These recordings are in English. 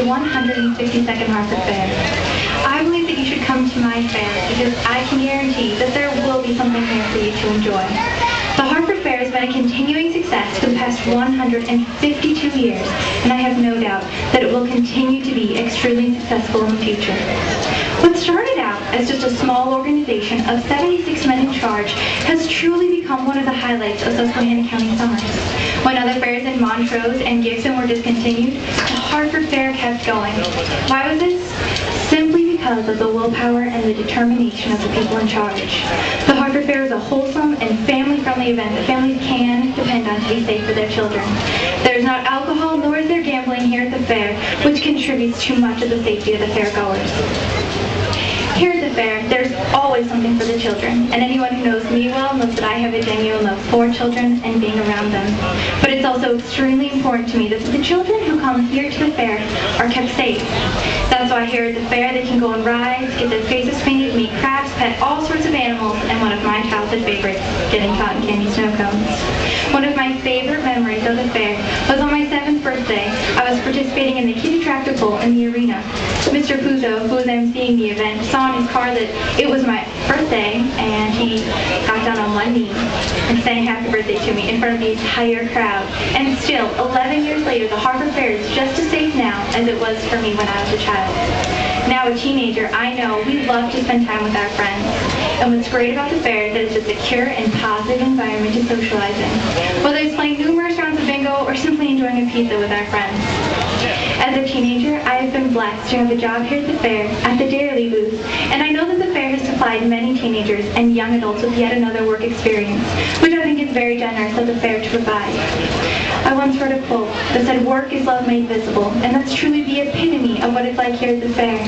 the 152nd Harford Fair. I believe that you should come to my fair because I can guarantee that there will be something here for you to enjoy. The Harford Fair has been a continuing success for the past 152 years, and I have no doubt that it will continue to be extremely successful in the future. What started out as just a small organization of 76 men in charge has truly become one of the highlights of Susquehanna County summers. When other fairs in Montrose and Gibson were discontinued, the Harford Fair kept going. Why was this? Simply because of the willpower and the determination of the people in charge. The Harford Fair is a wholesome and family-friendly event that families can depend on to be safe for their children. There is not alcohol nor is there gambling here at the fair, which contributes to much of the safety of the fairgoers. Here at the fair, there's always something for the children, and anyone who knows me well knows that I have a genuine love for children and being around them. But it's also extremely important to me that the children who come here to the fair are kept safe. That's why here at the fair they can go on rides, get their faces painted, meet crafts, pet all sorts of animals, and one of my childhood favorites, getting cotton candy snow cones. One of my favorite memories of the fair was on my 7th birthday. I was participating in the kiddie tractor pull in the arena. Mr. Puzo, who was emceeing the event, saw in his car that it was my birthday, and he got down on one knee and sang happy birthday to me in front of the entire crowd. And still, 11 years later, the Harford Fair is just as safe now as it was for me when I was a child. Now a teenager, I know we love to spend time with our friends. And what's great about the fair is that it's a secure and positive environment to socialize in, whether it's playing numerous rounds of bingo or simply enjoying a pizza with our friends. As a teenager, I have been blessed to have a job here at the fair at the Dairy booth, and I know that the fair has supplied many teenagers and young adults with yet another work experience, which I think is very generous of the fair to provide. I once read a quote that said, "Work is love made visible," and that's truly the epitome of what it's like here at the fair.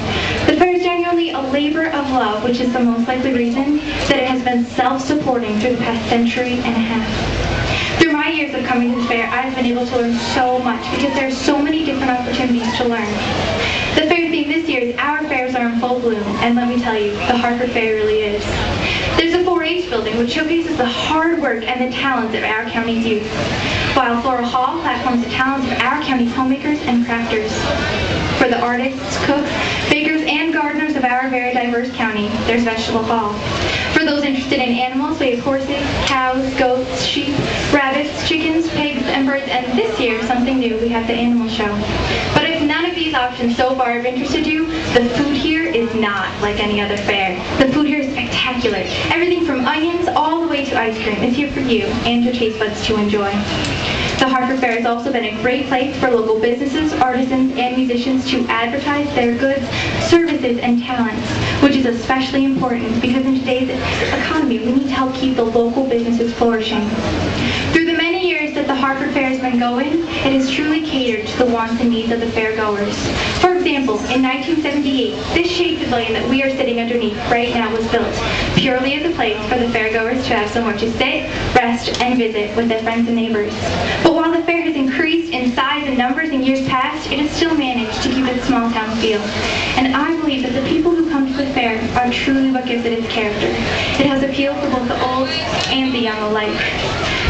The fair is genuinely a labor of love, which is the most likely reason that it has been self-supporting through the past century and a half. Through my years of coming to the fair, I've been able to learn so much because there are so many different opportunities to learn. The fair theme this year is Our Fairs Are in Full Bloom, and let me tell you, the Harford Fair really is. There's a 4-H building which showcases the hard work and the talents of our county's youth, while Floral Hall platforms the talents of our county's homemakers and crafters. For the artists, cooks, bakers, and gardeners of our very diverse county, there's Vegetable Hall. For those interested in animals, we have horses, cows, goats, sheep, rabbits, chickens, pigs, and birds, and this year, something new, we have the animal show. But if none of these options so far have interested you, the food here is not like any other fair. The food here is spectacular. Everything from onions all the way to ice cream is here for you and your taste buds to enjoy. The Harford Fair has also been a great place for local businesses, artisans, and musicians to advertise their goods, services, and talents, which is especially important because in today's economy, we need to help keep the local businesses flourishing. Through the many years that the Harford Fair has been going, it has truly catered to the wants and needs of the fairgoers. For example, in 1978, this shade pavilion that we are sitting underneath right now was built purely as a place for the fairgoers to have somewhere to sit, rest, and visit with their friends and neighbors. But while the fair has increased in size and numbers in years past, it has still managed to keep its small town feel. And I believe that the people who come to the fair are truly what gives it its character. It has appeal for both the old and the young alike.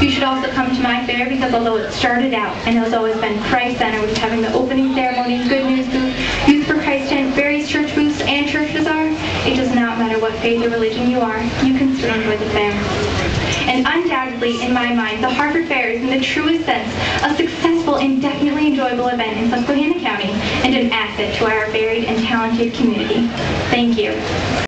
You should also come to my fair because although it started out and has always been Christ Center, with having the opening ceremonies, good news booth, Youth for Christ tent, various church booths, and church bazaar, it does not matter what faith or religion you are, you can still enjoy the fair. And undoubtedly, in my mind, the Harford Fair is in the truest sense a successful and definitely enjoyable event in Susquehanna County and an asset to our varied and talented community. Thank you.